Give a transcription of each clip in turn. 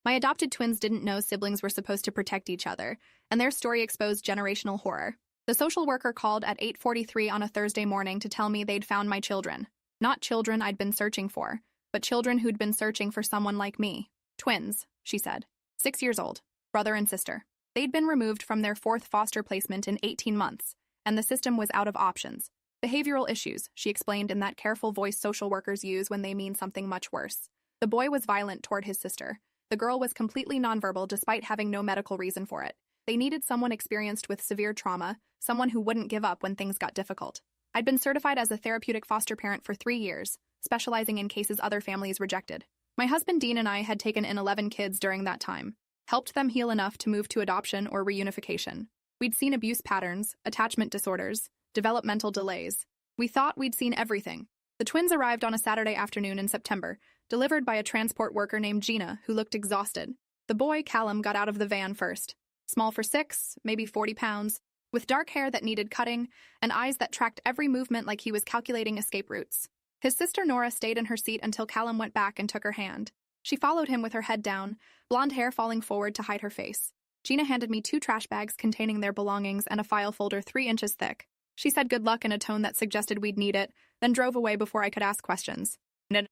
My adopted twins didn't know siblings were supposed to protect each other, and their story exposed generational horror. The social worker called at 8:43 on a Thursday morning to tell me they'd found my children. Not children I'd been searching for, but children who'd been searching for someone like me. Twins, she said. 6 years old, brother and sister. They'd been removed from their fourth foster placement in 18 months, and the system was out of options. Behavioral issues, she explained in that careful voice social workers use when they mean something much worse. The boy was violent toward his sister. The girl was completely nonverbal despite having no medical reason for it. They needed someone experienced with severe trauma, someone who wouldn't give up when things got difficult. I'd been certified as a therapeutic foster parent for 3 years, specializing in cases other families rejected. My husband Dean and I had taken in 11 kids during that time, helped them heal enough to move to adoption or reunification. We'd seen abuse patterns, attachment disorders, developmental delays. We thought we'd seen everything. The twins arrived on a Saturday afternoon in September, delivered by a transport worker named Gina, who looked exhausted. The boy, Callum, got out of the van first. Small for 6, maybe 40 pounds, with dark hair that needed cutting and eyes that tracked every movement like he was calculating escape routes. His sister Nora stayed in her seat until Callum went back and took her hand. She followed him with her head down, blonde hair falling forward to hide her face. Gina handed me 2 trash bags containing their belongings and a file folder 3 inches thick. She said good luck in a tone that suggested we'd need it, then drove away before I could ask questions.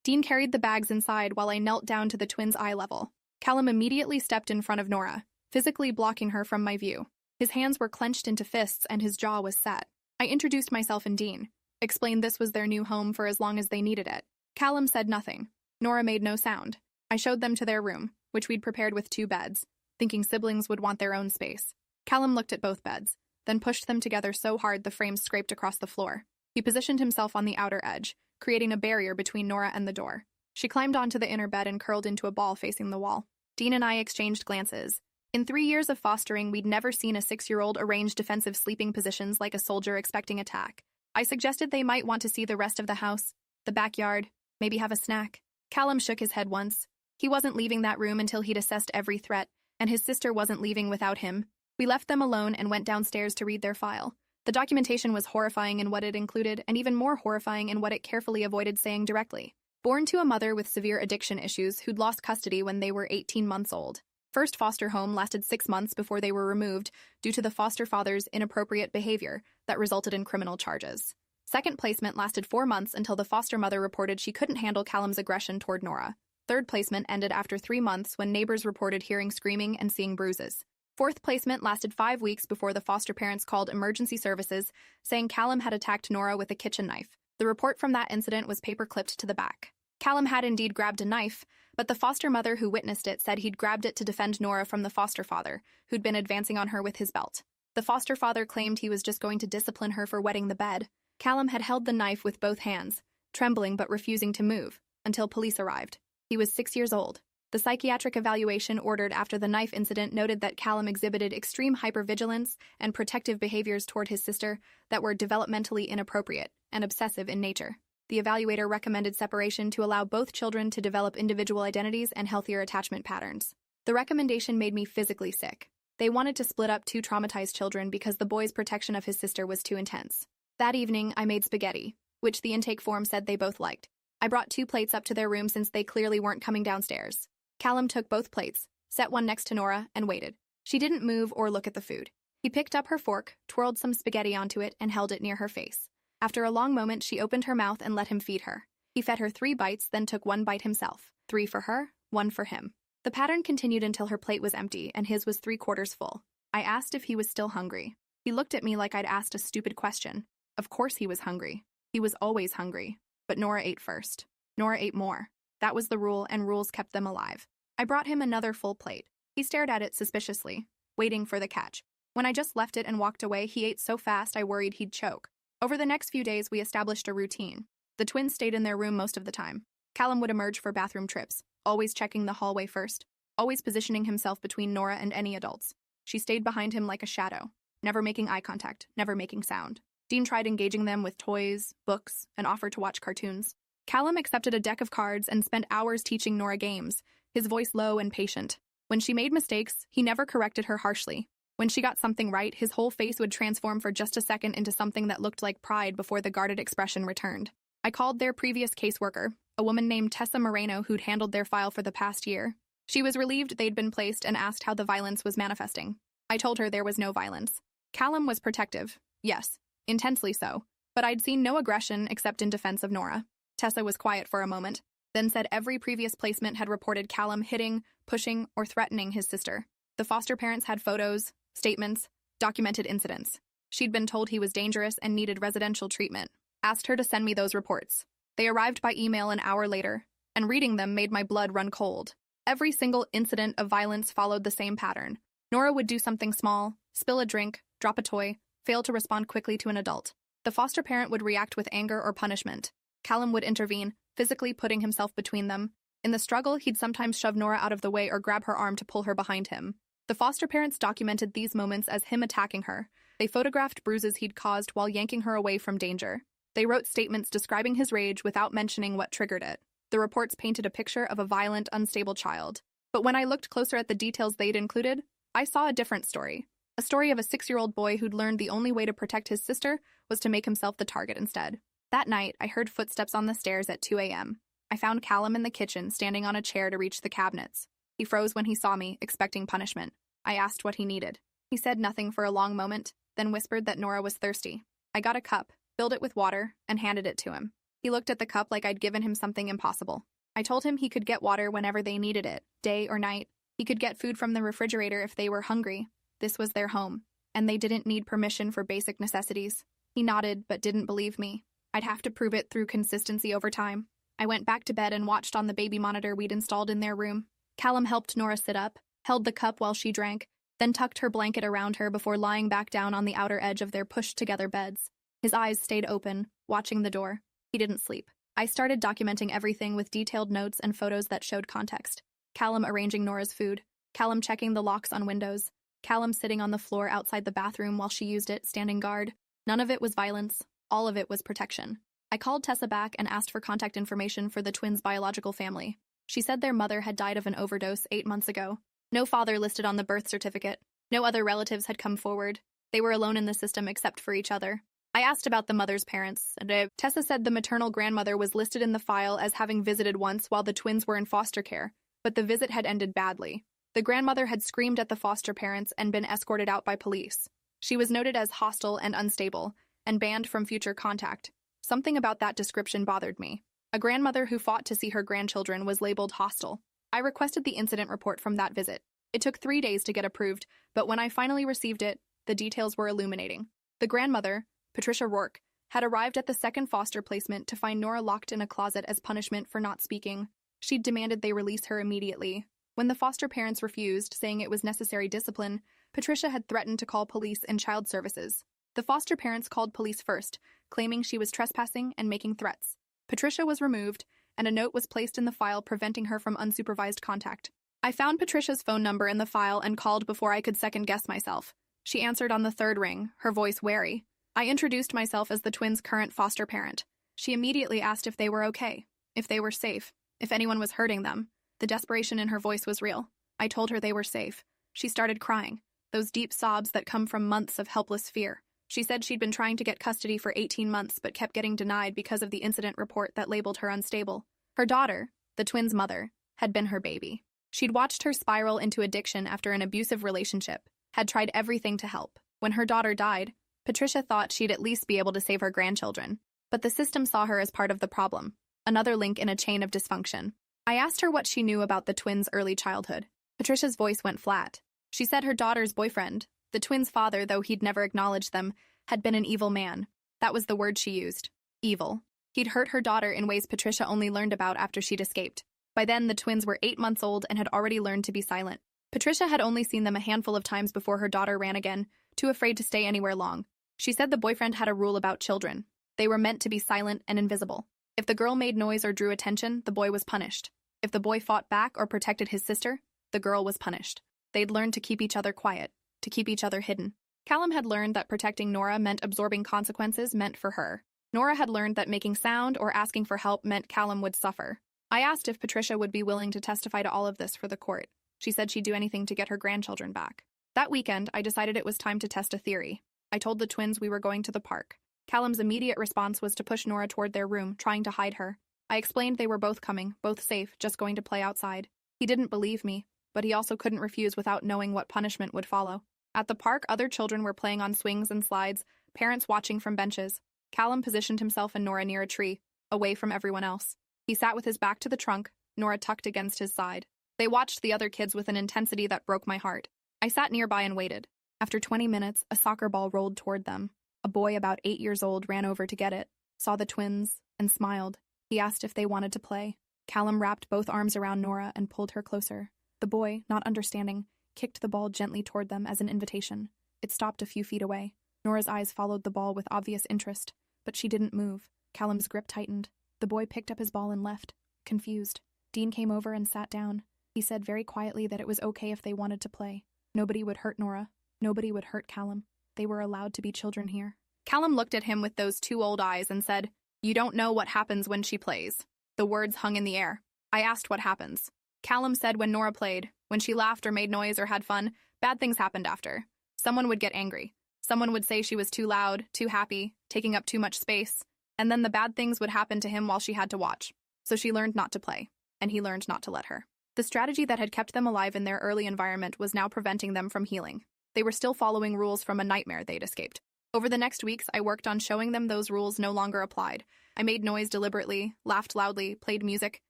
Dean carried the bags inside while I knelt down to the twins' eye level. Callum immediately stepped in front of Nora, physically blocking her from my view. His hands were clenched into fists and his jaw was set. I introduced myself and Dean, explained this was their new home for as long as they needed it. Callum said nothing. Nora made no sound. I showed them to their room, which we'd prepared with 2 beds, thinking siblings would want their own space. Callum looked at both beds, then pushed them together so hard the frames scraped across the floor. He positioned himself on the outer edge, creating a barrier between Nora and the door. She climbed onto the inner bed and curled into a ball facing the wall. Dean and I exchanged glances. In 3 years of fostering, we'd never seen a 6-year-old arrange defensive sleeping positions like a soldier expecting attack. I suggested they might want to see the rest of the house, the backyard, maybe have a snack. Callum shook his head once. He wasn't leaving that room until he'd assessed every threat, and his sister wasn't leaving without him. We left them alone and went downstairs to read their file. The documentation was horrifying in what it included, and even more horrifying in what it carefully avoided saying directly. Born to a mother with severe addiction issues who'd lost custody when they were 18 months old. First foster home lasted 6 months before they were removed due to the foster father's inappropriate behavior that resulted in criminal charges. Second placement lasted 4 months until the foster mother reported she couldn't handle Callum's aggression toward Nora. Third placement ended after 3 months when neighbors reported hearing screaming and seeing bruises. Fourth placement lasted 5 weeks before the foster parents called emergency services, saying Callum had attacked Nora with a kitchen knife. The report from that incident was paper-clipped to the back. Callum had indeed grabbed a knife, but the foster mother who witnessed it said he'd grabbed it to defend Nora from the foster father, who'd been advancing on her with his belt. The foster father claimed he was just going to discipline her for wetting the bed. Callum had held the knife with both hands, trembling but refusing to move, until police arrived. He was 6 years old. The psychiatric evaluation ordered after the knife incident noted that Callum exhibited extreme hypervigilance and protective behaviors toward his sister that were developmentally inappropriate and obsessive in nature. The evaluator recommended separation to allow both children to develop individual identities and healthier attachment patterns. The recommendation made me physically sick. They wanted to split up 2 traumatized children because the boy's protection of his sister was too intense. That evening, I made spaghetti, which the intake form said they both liked. I brought 2 plates up to their room since they clearly weren't coming downstairs. Callum took both plates, set one next to Nora, and waited. She didn't move or look at the food. He picked up her fork, twirled some spaghetti onto it, and held it near her face. After a long moment, she opened her mouth and let him feed her. He fed her 3 bites, then took 1 bite himself. 3 for her, 1 for him. The pattern continued until her plate was empty and his was 3/4 full. I asked if he was still hungry. He looked at me like I'd asked a stupid question. Of course he was hungry. He was always hungry. But Nora ate first. Nora ate more. That was the rule, and rules kept them alive. I brought him another full plate. He stared at it suspiciously, waiting for the catch. When I just left it and walked away, he ate so fast I worried he'd choke. Over the next few days, we established a routine. The twins stayed in their room most of the time. Callum would emerge for bathroom trips, always checking the hallway first, always positioning himself between Nora and any adults. She stayed behind him like a shadow, never making eye contact, never making sound. Dean tried engaging them with toys, books, and offered to watch cartoons. Callum accepted a deck of cards and spent hours teaching Nora games, his voice low and patient. When she made mistakes, he never corrected her harshly. When she got something right, his whole face would transform for just a second into something that looked like pride before the guarded expression returned. I called their previous caseworker, a woman named Tessa Moreno who'd handled their file for the past year. She was relieved they'd been placed and asked how the violence was manifesting. I told her there was no violence. Callum was protective, yes, intensely so, but I'd seen no aggression except in defense of Nora. Tessa was quiet for a moment, then said every previous placement had reported Callum hitting, pushing, or threatening his sister. The foster parents had photos, statements, documented incidents. She'd been told he was dangerous and needed residential treatment. Asked her to send me those reports. They arrived by email an hour later, and reading them made my blood run cold. Every single incident of violence followed the same pattern. Nora would do something small, spill a drink, drop a toy, fail to respond quickly to an adult. The foster parent would react with anger or punishment. Callum would intervene, physically putting himself between them. In the struggle, he'd sometimes shove Nora out of the way or grab her arm to pull her behind him. The foster parents documented these moments as him attacking her. They photographed bruises he'd caused while yanking her away from danger. They wrote statements describing his rage without mentioning what triggered it. The reports painted a picture of a violent, unstable child. But when I looked closer at the details they'd included, I saw a different story. A story of a 6-year-old boy who'd learned the only way to protect his sister was to make himself the target instead. That night, I heard footsteps on the stairs at 2 a.m. I found Callum in the kitchen, standing on a chair to reach the cabinets. He froze when he saw me, expecting punishment. I asked what he needed. He said nothing for a long moment, then whispered that Nora was thirsty. I got a cup, filled it with water, and handed it to him. He looked at the cup like I'd given him something impossible. I told him he could get water whenever they needed it, day or night. He could get food from the refrigerator if they were hungry. This was their home, and they didn't need permission for basic necessities. He nodded, but didn't believe me. I'd have to prove it through consistency over time. I went back to bed and watched on the baby monitor we'd installed in their room. Callum helped Nora sit up, held the cup while she drank, then tucked her blanket around her before lying back down on the outer edge of their pushed-together beds. His eyes stayed open, watching the door. He didn't sleep. I started documenting everything with detailed notes and photos that showed context. Callum arranging Nora's food, Callum checking the locks on windows, Callum sitting on the floor outside the bathroom while she used it, standing guard. None of it was violence. All of it was protection. I called Tessa back and asked for contact information for the twins' biological family. She said their mother had died of an overdose 8 months ago. No father listed on the birth certificate. No other relatives had come forward. They were alone in the system except for each other. I asked about the mother's parents, and Tessa said the maternal grandmother was listed in the file as having visited once while the twins were in foster care, but the visit had ended badly. The grandmother had screamed at the foster parents and been escorted out by police. She was noted as hostile and unstable, and banned from future contact. Something about that description bothered me. A grandmother who fought to see her grandchildren was labeled hostile. I requested the incident report from that visit. It took 3 days to get approved, but when I finally received it, the details were illuminating. The grandmother, Patricia Rourke, had arrived at the second foster placement to find Nora locked in a closet as punishment for not speaking. She'd demanded they release her immediately. When the foster parents refused, saying it was necessary discipline, Patricia had threatened to call police and child services. The foster parents called police first, claiming she was trespassing and making threats. Patricia was removed, and a note was placed in the file preventing her from unsupervised contact. I found Patricia's phone number in the file and called before I could second-guess myself. She answered on the third ring, her voice wary. I introduced myself as the twins' current foster parent. She immediately asked if they were okay, if they were safe, if anyone was hurting them. The desperation in her voice was real. I told her they were safe. She started crying, those deep sobs that come from months of helpless fear. She said she'd been trying to get custody for 18 months but kept getting denied because of the incident report that labeled her unstable. Her daughter, the twins' mother, had been her baby. She'd watched her spiral into addiction after an abusive relationship, had tried everything to help. When her daughter died, Patricia thought she'd at least be able to save her grandchildren. But the system saw her as part of the problem, another link in a chain of dysfunction. I asked her what she knew about the twins' early childhood. Patricia's voice went flat. She said her daughter's boyfriend, the twins' father, though he'd never acknowledged them, had been an evil man. That was the word she used. Evil. He'd hurt her daughter in ways Patricia only learned about after she'd escaped. By then, the twins were 8 months old and had already learned to be silent. Patricia had only seen them a handful of times before her daughter ran again, too afraid to stay anywhere long. She said the boyfriend had a rule about children. They were meant to be silent and invisible. If the girl made noise or drew attention, the boy was punished. If the boy fought back or protected his sister, the girl was punished. They'd learned to keep each other quiet, to keep each other hidden. Callum had learned that protecting Nora meant absorbing consequences meant for her. Nora had learned that making sound or asking for help meant Callum would suffer. I asked if Patricia would be willing to testify to all of this for the court. She said she'd do anything to get her grandchildren back. That weekend, I decided it was time to test a theory. I told the twins we were going to the park. Callum's immediate response was to push Nora toward their room, trying to hide her. I explained they were both coming, both safe, just going to play outside. He didn't believe me, but he also couldn't refuse without knowing what punishment would follow. At the park, other children were playing on swings and slides, parents watching from benches. Callum positioned himself and Nora near a tree, away from everyone else. He sat with his back to the trunk, Nora tucked against his side. They watched the other kids with an intensity that broke my heart. I sat nearby and waited. After 20 minutes, a soccer ball rolled toward them. A boy about 8 years old ran over to get it, saw the twins, and smiled. He asked if they wanted to play. Callum wrapped both arms around Nora and pulled her closer. The boy, not understanding, kicked the ball gently toward them as an invitation. It stopped a few feet away. Nora's eyes followed the ball with obvious interest, but she didn't move. Callum's grip tightened. The boy picked up his ball and left, confused. Dean came over and sat down. He said very quietly that it was okay if they wanted to play. Nobody would hurt Nora. Nobody would hurt Callum. They were allowed to be children here. Callum looked at him with those two old eyes and said, "You don't know what happens when she plays." The words hung in the air. I asked what happens. Callum said when Nora played, when she laughed or made noise or had fun, bad things happened after. Someone would get angry. Someone would say she was too loud, too happy, taking up too much space, and then the bad things would happen to him while she had to watch. So she learned not to play, and he learned not to let her. The strategy that had kept them alive in their early environment was now preventing them from healing. They were still following rules from a nightmare they'd escaped. Over the next weeks, I worked on showing them those rules no longer applied. I made noise deliberately, laughed loudly, played music.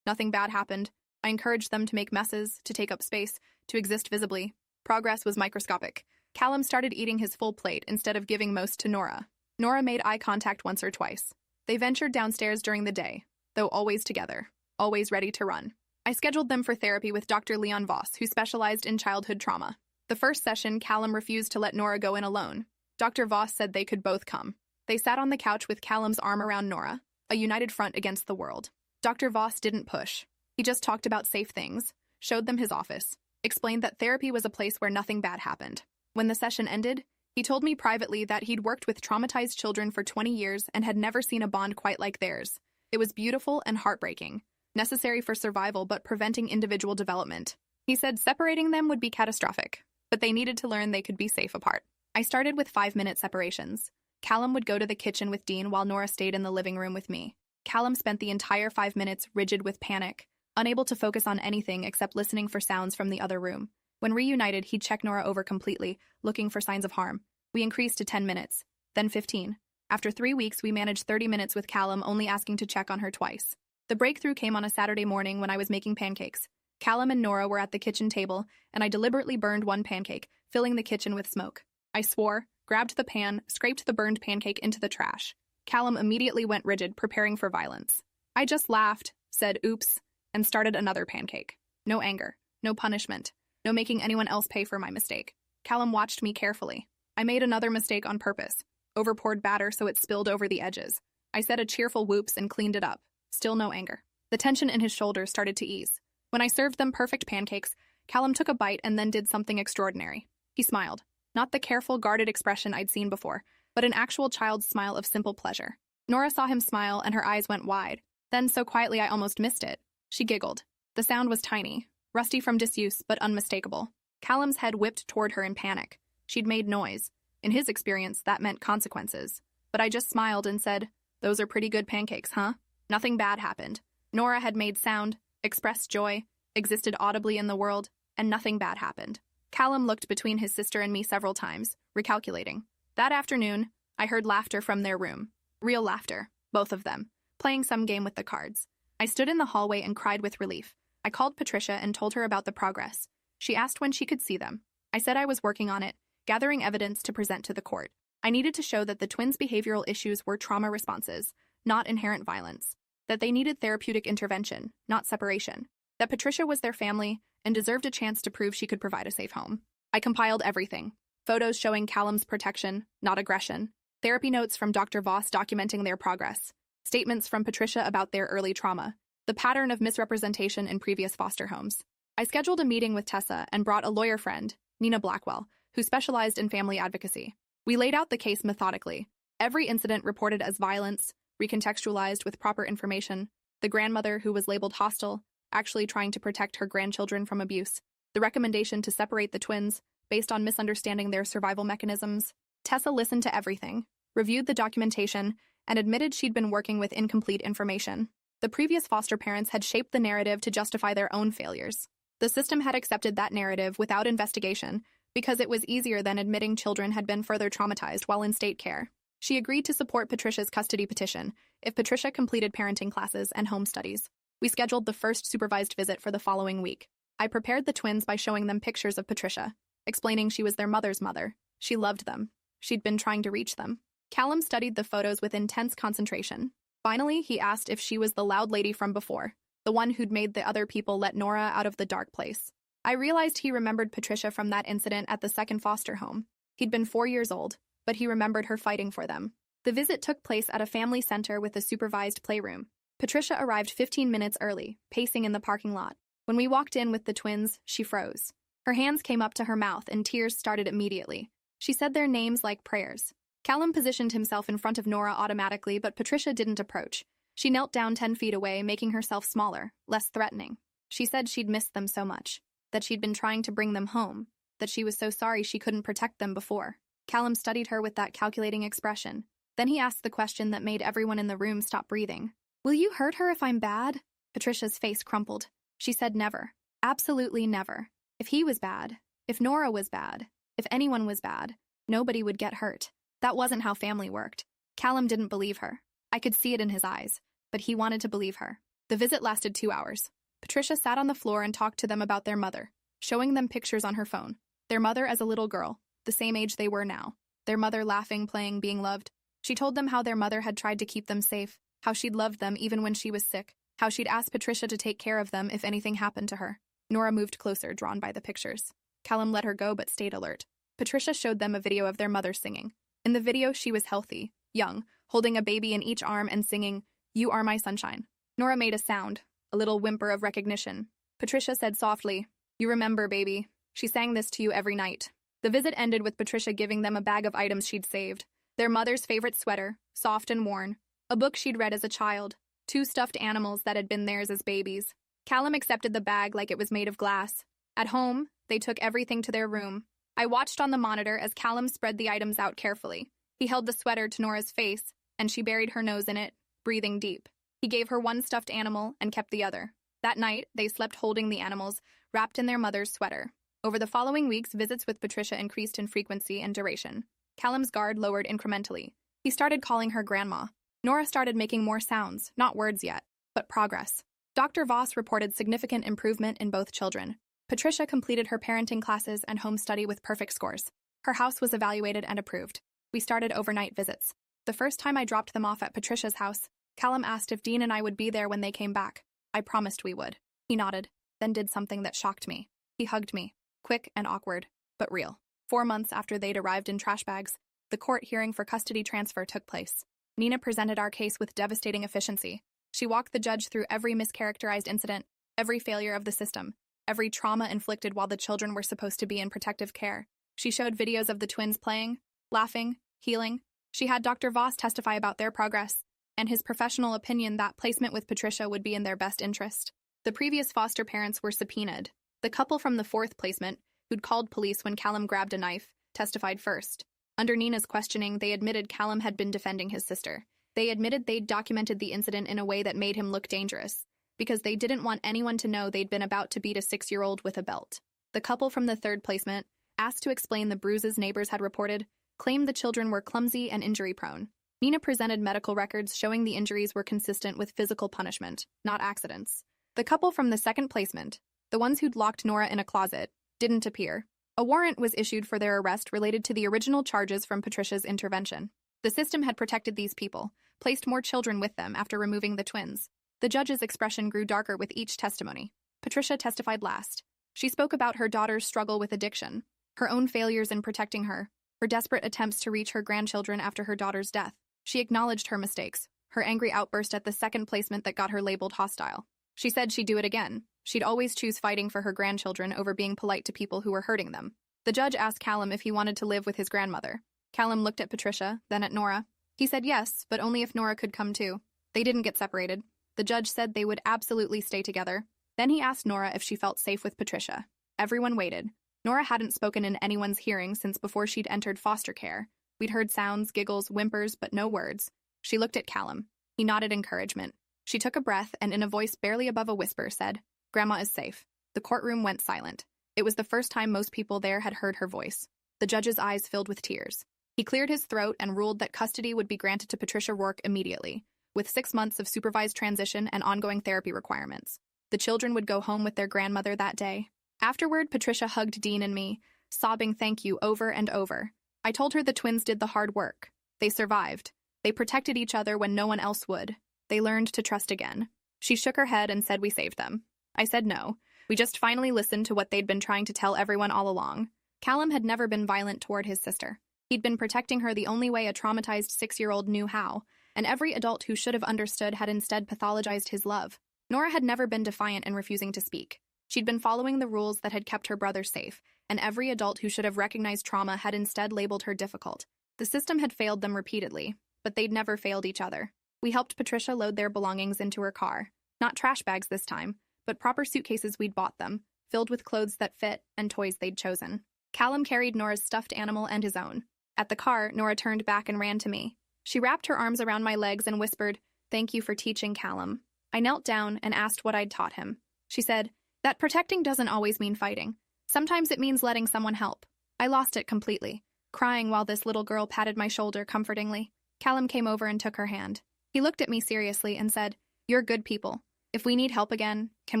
Nothing bad happened. I encouraged them to make messes, to take up space, to exist visibly. Progress was microscopic. Callum started eating his full plate instead of giving most to Nora. Nora made eye contact once or twice. They ventured downstairs during the day, though always together, always ready to run. I scheduled them for therapy with Dr. Leon Voss, who specialized in childhood trauma. The first session, Callum refused to let Nora go in alone. Dr. Voss said they could both come. They sat on the couch with Callum's arm around Nora, a united front against the world. Dr. Voss didn't push. He just talked about safe things, showed them his office, explained that therapy was a place where nothing bad happened. When the session ended, he told me privately that he'd worked with traumatized children for 20 years and had never seen a bond quite like theirs. It was beautiful and heartbreaking, necessary for survival but preventing individual development. He said separating them would be catastrophic, but they needed to learn they could be safe apart. I started with 5-minute separations. Callum would go to the kitchen with Dean while Nora stayed in the living room with me. Callum spent the entire 5 minutes rigid with panic, unable to focus on anything except listening for sounds from the other room. When reunited, he'd check Nora over completely, looking for signs of harm. We increased to 10 minutes, then 15. After 3 weeks, we managed 30 minutes with Callum only asking to check on her twice. The breakthrough came on a Saturday morning when I was making pancakes. Callum and Nora were at the kitchen table, and I deliberately burned one pancake, filling the kitchen with smoke. I swore, grabbed the pan, scraped the burned pancake into the trash. Callum immediately went rigid, preparing for violence. I just laughed, said oops, and started another pancake. No anger, no punishment, no making anyone else pay for my mistake. Callum watched me carefully. I made another mistake on purpose, overpoured batter so it spilled over the edges. I said a cheerful whoops and cleaned it up. Still no anger. The tension in his shoulders started to ease. When I served them perfect pancakes, Callum took a bite and then did something extraordinary. He smiled. Not the careful, guarded expression I'd seen before, but an actual child's smile of simple pleasure. Nora saw him smile and her eyes went wide. Then so quietly I almost missed it. She giggled. The sound was tiny, rusty from disuse, but unmistakable. Callum's head whipped toward her in panic. She'd made noise. In his experience, that meant consequences. But I just smiled and said, "Those are pretty good pancakes, huh?" Nothing bad happened. Nora had made sound, expressed joy, existed audibly in the world, and nothing bad happened. Callum looked between his sister and me several times, recalculating. That afternoon, I heard laughter from their room. Real laughter, both of them, playing some game with the cards. I stood in the hallway and cried with relief. I called Patricia and told her about the progress. She asked when she could see them. I said I was working on it, gathering evidence to present to the court. I needed to show that the twins' behavioral issues were trauma responses, not inherent violence. That they needed therapeutic intervention, not separation. That Patricia was their family and deserved a chance to prove she could provide a safe home. I compiled everything. Photos showing Callum's protection, not aggression. Therapy notes from Dr. Voss documenting their progress. Statements from Patricia about their early trauma. The pattern of misrepresentation in previous foster homes. I scheduled a meeting with Tessa and brought a lawyer friend, Nina Blackwell, who specialized in family advocacy. We laid out the case methodically. Every incident reported as violence, recontextualized with proper information. The grandmother, who was labeled hostile, actually trying to protect her grandchildren from abuse. The recommendation to separate the twins, based on misunderstanding their survival mechanisms. Tessa listened to everything, reviewed the documentation, and admitted she'd been working with incomplete information. The previous foster parents had shaped the narrative to justify their own failures. The system had accepted that narrative without investigation because it was easier than admitting children had been further traumatized while in state care. She agreed to support Patricia's custody petition if Patricia completed parenting classes and home studies. We scheduled the first supervised visit for the following week. I prepared the twins by showing them pictures of Patricia, explaining she was their mother's mother. She loved them. She'd been trying to reach them. Callum studied the photos with intense concentration. Finally, he asked if she was the loud lady from before, the one who'd made the other people let Nora out of the dark place. I realized he remembered Patricia from that incident at the second foster home. He'd been 4 years old, but he remembered her fighting for them. The visit took place at a family center with a supervised playroom. Patricia arrived 15 minutes early, pacing in the parking lot. When we walked in with the twins, she froze. Her hands came up to her mouth and tears started immediately. She said their names like prayers. Callum positioned himself in front of Nora automatically, but Patricia didn't approach. She knelt down 10 feet away, making herself smaller, less threatening. She said she'd missed them so much, that she'd been trying to bring them home, that she was so sorry she couldn't protect them before. Callum studied her with that calculating expression. Then he asked the question that made everyone in the room stop breathing. "Will you hurt her if I'm bad?" Patricia's face crumpled. She said never. Absolutely never. If he was bad, if Nora was bad, if anyone was bad, nobody would get hurt. That wasn't how family worked. Callum didn't believe her. I could see it in his eyes, but he wanted to believe her. The visit lasted 2 hours. Patricia sat on the floor and talked to them about their mother, showing them pictures on her phone. Their mother as a little girl, the same age they were now. Their mother laughing, playing, being loved. She told them how their mother had tried to keep them safe, how she'd loved them even when she was sick, how she'd asked Patricia to take care of them if anything happened to her. Nora moved closer, drawn by the pictures. Callum let her go but stayed alert. Patricia showed them a video of their mother singing. In the video, she was healthy, young, holding a baby in each arm and singing, "You Are My Sunshine." Nora made a sound, a little whimper of recognition. Patricia said softly, "You remember, baby. She sang this to you every night." The visit ended with Patricia giving them a bag of items she'd saved. Their mother's favorite sweater, soft and worn, a book she'd read as a child, 2 stuffed animals that had been theirs as babies. Callum accepted the bag like it was made of glass. At home, they took everything to their room. I watched on the monitor as Callum spread the items out carefully. He held the sweater to Nora's face, and she buried her nose in it, breathing deep. He gave her 1 stuffed animal and kept the other. That night, they slept holding the animals, wrapped in their mother's sweater. Over the following weeks, visits with Patricia increased in frequency and duration. Callum's guard lowered incrementally. He started calling her grandma. Nora started making more sounds, not words yet, but progress. Dr. Voss reported significant improvement in both children. Patricia completed her parenting classes and home study with perfect scores. Her house was evaluated and approved. We started overnight visits. The first time I dropped them off at Patricia's house, Callum asked if Dean and I would be there when they came back. I promised we would. He nodded, then did something that shocked me. He hugged me. Quick and awkward, but real. 4 months after they'd arrived in trash bags, the court hearing for custody transfer took place. Nina presented our case with devastating efficiency. She walked the judge through every mischaracterized incident, every failure of the system, every trauma inflicted while the children were supposed to be in protective care. She showed videos of the twins playing, laughing, healing. She had Dr. Voss testify about their progress, and his professional opinion that placement with Patricia would be in their best interest. The previous foster parents were subpoenaed. The couple from the 4th placement, who'd called police when Callum grabbed a knife, testified first. Under Nina's questioning, they admitted Callum had been defending his sister. They admitted they'd documented the incident in a way that made him look dangerous, because they didn't want anyone to know they'd been about to beat a 6-year-old with a belt. The couple from the 3rd placement, asked to explain the bruises neighbors had reported, claimed the children were clumsy and injury-prone. Nina presented medical records showing the injuries were consistent with physical punishment, not accidents. The couple from the 2nd placement, the ones who'd locked Nora in a closet, didn't appear. A warrant was issued for their arrest related to the original charges from Patricia's intervention. The system had protected these people, placed more children with them after removing the twins. The judge's expression grew darker with each testimony. Patricia testified last. She spoke about her daughter's struggle with addiction, her own failures in protecting her desperate attempts to reach her grandchildren after her daughter's death. She acknowledged her mistakes, her angry outburst at the 2nd placement that got her labeled hostile. She said she'd do it again. She'd always choose fighting for her grandchildren over being polite to people who were hurting them. The judge asked Callum if he wanted to live with his grandmother. Callum looked at Patricia, then at Nora. He said yes, but only if Nora could come too. They didn't get separated. The judge said they would absolutely stay together. Then he asked Nora if she felt safe with Patricia. Everyone waited. Nora hadn't spoken in anyone's hearing since before she'd entered foster care. We'd heard sounds, giggles, whimpers, but no words. She looked at Callum. He nodded encouragement. She took a breath and in a voice barely above a whisper said, "Grandma is safe." The courtroom went silent. It was the first time most people there had heard her voice. The judge's eyes filled with tears. He cleared his throat and ruled that custody would be granted to Patricia Rourke immediately, with 6 months of supervised transition and ongoing therapy requirements. The children would go home with their grandmother that day. Afterward, Patricia hugged Dean and me, sobbing thank you over and over. I told her the twins did the hard work. They survived. They protected each other when no one else would. They learned to trust again. She shook her head and said we saved them. I said no. We just finally listened to what they'd been trying to tell everyone all along. Callum had never been violent toward his sister. He'd been protecting her the only way a traumatized 6-year-old knew how, and every adult who should have understood had instead pathologized his love. Nora had never been defiant in refusing to speak. She'd been following the rules that had kept her brother safe, and every adult who should have recognized trauma had instead labeled her difficult. The system had failed them repeatedly, but they'd never failed each other. We helped Patricia load their belongings into her car. Not trash bags this time, but proper suitcases we'd bought them, filled with clothes that fit and toys they'd chosen. Callum carried Nora's stuffed animal and his own. At the car, Nora turned back and ran to me. She wrapped her arms around my legs and whispered, "Thank you for teaching Callum." I knelt down and asked what I'd taught him. She said, "That protecting doesn't always mean fighting. Sometimes it means letting someone help." I lost it completely, crying while this little girl patted my shoulder comfortingly. Callum came over and took her hand. He looked at me seriously and said, "You're good people. If we need help again, can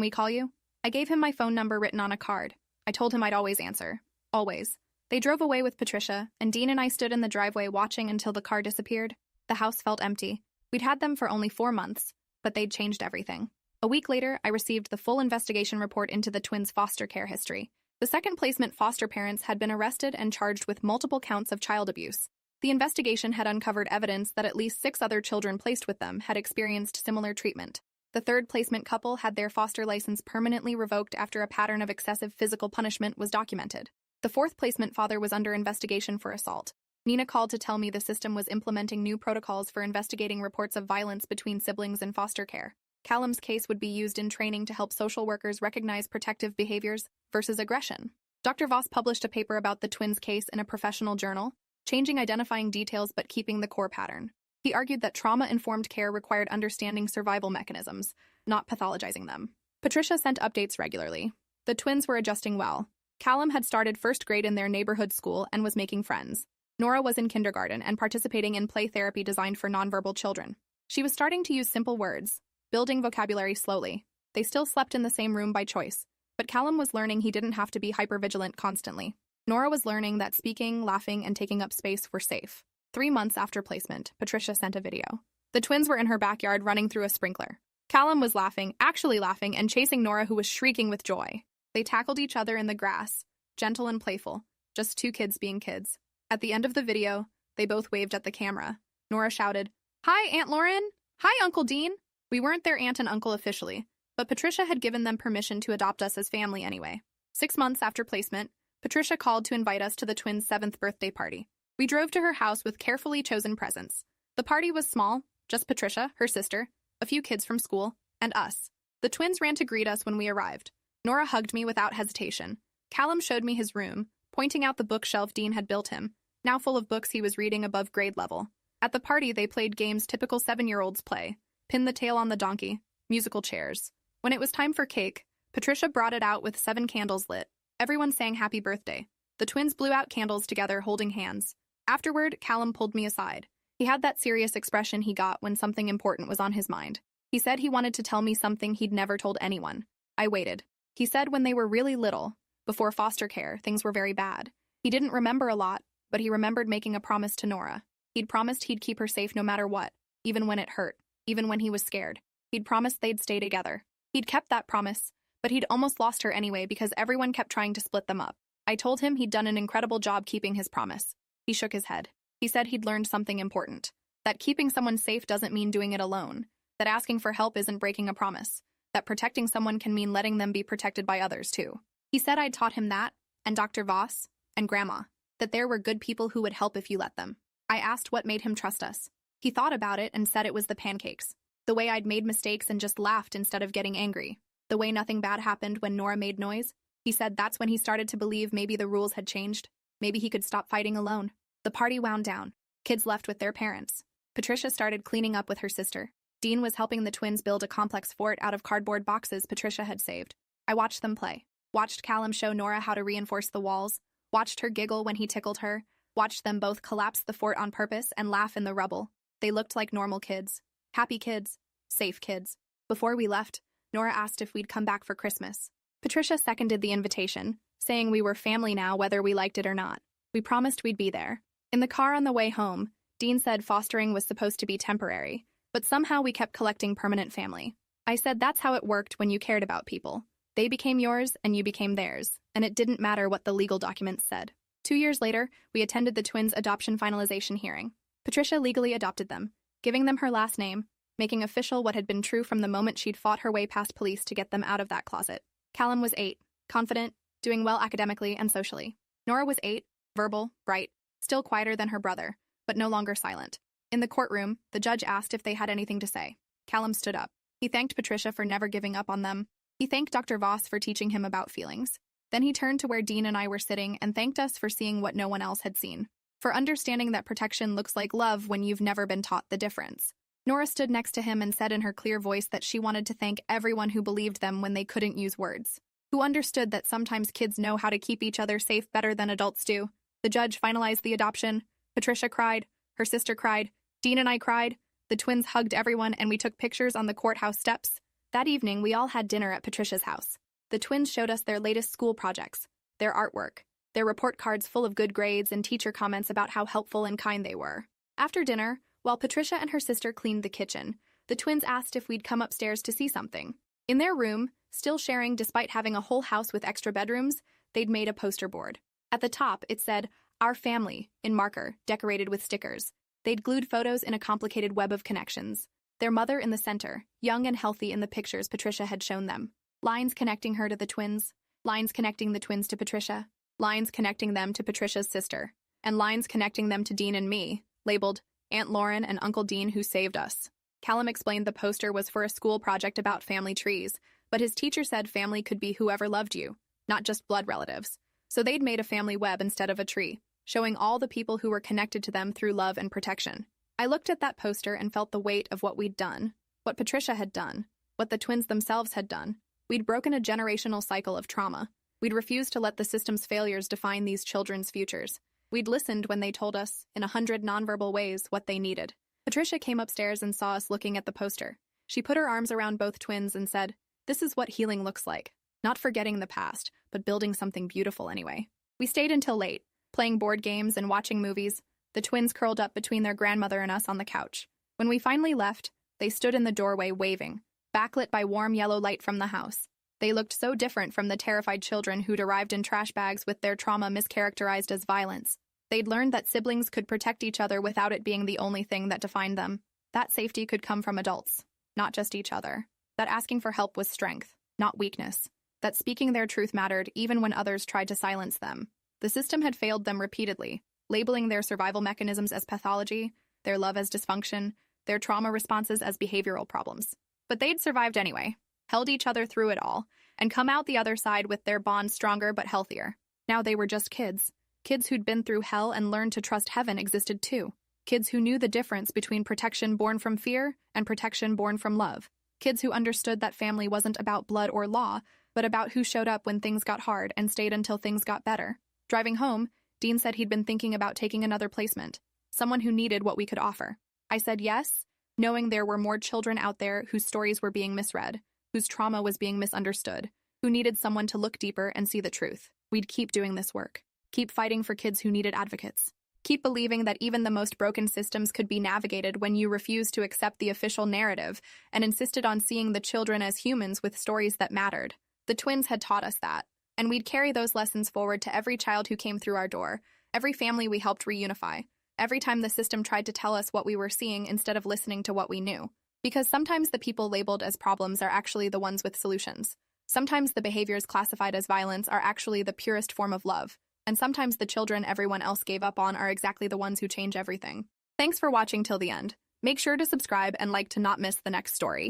we call you?" I gave him my phone number written on a card. I told him I'd always answer. Always. They drove away with Patricia, and Dean and I stood in the driveway watching until the car disappeared. The house felt empty. We'd had them for only 4 months, but they'd changed everything. A week later, I received the full investigation report into the twins' foster care history. The second placement foster parents had been arrested and charged with multiple counts of child abuse. The investigation had uncovered evidence that at least 6 other children placed with them had experienced similar treatment. The third placement couple had their foster license permanently revoked after a pattern of excessive physical punishment was documented. The fourth placement father was under investigation for assault. Nina called to tell me the system was implementing new protocols for investigating reports of violence between siblings in foster care. Callum's case would be used in training to help social workers recognize protective behaviors versus aggression. Dr. Voss published a paper about the twins' case in a professional journal, changing identifying details but keeping the core pattern. He argued that trauma-informed care required understanding survival mechanisms, not pathologizing them. Patricia sent updates regularly. The twins were adjusting well. Callum had started first grade in their neighborhood school and was making friends. Nora was in kindergarten and participating in play therapy designed for nonverbal children. She was starting to use simple words, building vocabulary slowly. They still slept in the same room by choice, but Callum was learning he didn't have to be hypervigilant constantly. Nora was learning that speaking, laughing, and taking up space were safe. 3 months after placement, Patricia sent a video. The twins were in her backyard running through a sprinkler. Callum was laughing, actually laughing, and chasing Nora, who was shrieking with joy. They tackled each other in the grass, gentle and playful, just 2 kids being kids. At the end of the video, they both waved at the camera. Nora shouted, "Hi, Aunt Lauren! Hi, Uncle Dean!" We weren't their aunt and uncle officially, but Patricia had given them permission to adopt us as family anyway. 6 months after placement, Patricia called to invite us to the twins' 7th birthday party. We drove to her house with carefully chosen presents. The party was small, just Patricia, her sister, a few kids from school, and us. The twins ran to greet us when we arrived. Nora hugged me without hesitation. Callum showed me his room, pointing out the bookshelf Dean had built him, now full of books he was reading above grade level. At the party, they played games typical 7-year-olds play: pin the tail on the donkey, musical chairs. When it was time for cake, Patricia brought it out with 7 candles lit. Everyone sang happy birthday. The twins blew out candles together, holding hands. Afterward, Callum pulled me aside. He had that serious expression he got when something important was on his mind. He said he wanted to tell me something he'd never told anyone. I waited. He said when they were really little, before foster care, things were very bad. He didn't remember a lot, but he remembered making a promise to Nora. He'd promised he'd keep her safe no matter what, even when it hurt, even when he was scared. He'd promised they'd stay together. He'd kept that promise, but he'd almost lost her anyway because everyone kept trying to split them up. I told him he'd done an incredible job keeping his promise. He shook his head. He said he'd learned something important. That keeping someone safe doesn't mean doing it alone. That asking for help isn't breaking a promise. That protecting someone can mean letting them be protected by others, too. He said I'd taught him that, and Dr. Voss, and Grandma, that there were good people who would help if you let them. I asked what made him trust us. He thought about it and said it was the pancakes. The way I'd made mistakes and just laughed instead of getting angry. The way nothing bad happened when Nora made noise. He said that's when he started to believe maybe the rules had changed. Maybe he could stop fighting alone. The party wound down. Kids left with their parents. Patricia started cleaning up with her sister. Dean was helping the twins build a complex fort out of cardboard boxes Patricia had saved. I watched them play. Watched Callum show Nora how to reinforce the walls. Watched her giggle when he tickled her. Watched them both collapse the fort on purpose and laugh in the rubble. They looked like normal kids. Happy kids. Safe kids. Before we left, Nora asked if we'd come back for Christmas. Patricia seconded the invitation, saying we were family now whether we liked it or not. We promised we'd be there. In the car on the way home, Dean said fostering was supposed to be temporary, but somehow we kept collecting permanent family. I said that's how it worked when you cared about people. They became yours and you became theirs, and it didn't matter what the legal documents said. 2 years later, we attended the twins' adoption finalization hearing. Patricia legally adopted them, giving them her last name, making official what had been true from the moment she'd fought her way past police to get them out of that closet. Callum was 8, confident, doing well academically and socially. Nora was 8, verbal, bright, still quieter than her brother, but no longer silent. In the courtroom, the judge asked if they had anything to say. Callum stood up. He thanked Patricia for never giving up on them. He thanked Dr. Voss for teaching him about feelings. Then he turned to where Dean and I were sitting and thanked us for seeing what no one else had seen, for understanding that protection looks like love when you've never been taught the difference. Nora stood next to him and said in her clear voice that she wanted to thank everyone who believed them when they couldn't use words, who understood that sometimes kids know how to keep each other safe better than adults do. The judge finalized the adoption. Patricia cried. Her sister cried. Dean and I cried. The twins hugged everyone and we took pictures on the courthouse steps. That evening, we all had dinner at Patricia's house. The twins showed us their latest school projects, their artwork, their report cards full of good grades and teacher comments about how helpful and kind they were. After dinner, while Patricia and her sister cleaned the kitchen, the twins asked if we'd come upstairs to see something. In their room, still sharing despite having a whole house with extra bedrooms, they'd made a poster board. At the top, it said, "Our Family," in marker, decorated with stickers. They'd glued photos in a complicated web of connections. Their mother in the center, young and healthy in the pictures Patricia had shown them. Lines connecting her to the twins, lines connecting the twins to Patricia, lines connecting them to Patricia's sister, and lines connecting them to Dean and me, labeled Aunt Lauren and Uncle Dean who saved us. Callum explained the poster was for a school project about family trees, but his teacher said family could be whoever loved you, not just blood relatives. So they'd made a family web instead of a tree, showing all the people who were connected to them through love and protection. I looked at that poster and felt the weight of what we'd done, what Patricia had done, what the twins themselves had done. We'd broken a generational cycle of trauma. We'd refused to let the system's failures define these children's futures. We'd listened when they told us, in 100 nonverbal ways, what they needed. Patricia came upstairs and saw us looking at the poster. She put her arms around both twins and said, "This is what healing looks like. Not forgetting the past, but building something beautiful anyway." We stayed until late, playing board games and watching movies, the twins curled up between their grandmother and us on the couch. When we finally left, they stood in the doorway waving, backlit by warm yellow light from the house. They looked so different from the terrified children who'd arrived in trash bags with their trauma mischaracterized as violence. They'd learned that siblings could protect each other without it being the only thing that defined them. That safety could come from adults, not just each other. That asking for help was strength, not weakness. That speaking their truth mattered even when others tried to silence them. The system had failed them repeatedly, labeling their survival mechanisms as pathology, their love as dysfunction, their trauma responses as behavioral problems. But they'd survived anyway, held each other through it all, and come out the other side with their bond stronger but healthier. Now they were just kids. Kids who'd been through hell and learned to trust heaven existed too. Kids who knew the difference between protection born from fear and protection born from love. Kids who understood that family wasn't about blood or law, but about who showed up when things got hard and stayed until things got better. Driving home, Dean said he'd been thinking about taking another placement, someone who needed what we could offer. I said yes, knowing there were more children out there whose stories were being misread, whose trauma was being misunderstood, who needed someone to look deeper and see the truth. We'd keep doing this work. Keep fighting for kids who needed advocates. Keep believing that even the most broken systems could be navigated when you refused to accept the official narrative and insisted on seeing the children as humans with stories that mattered. The twins had taught us that, and we'd carry those lessons forward to every child who came through our door, every family we helped reunify, every time the system tried to tell us what we were seeing instead of listening to what we knew. Because sometimes the people labeled as problems are actually the ones with solutions. Sometimes the behaviors classified as violence are actually the purest form of love. And sometimes the children everyone else gave up on are exactly the ones who change everything. Thanks for watching till the end. Make sure to subscribe and like to not miss the next story.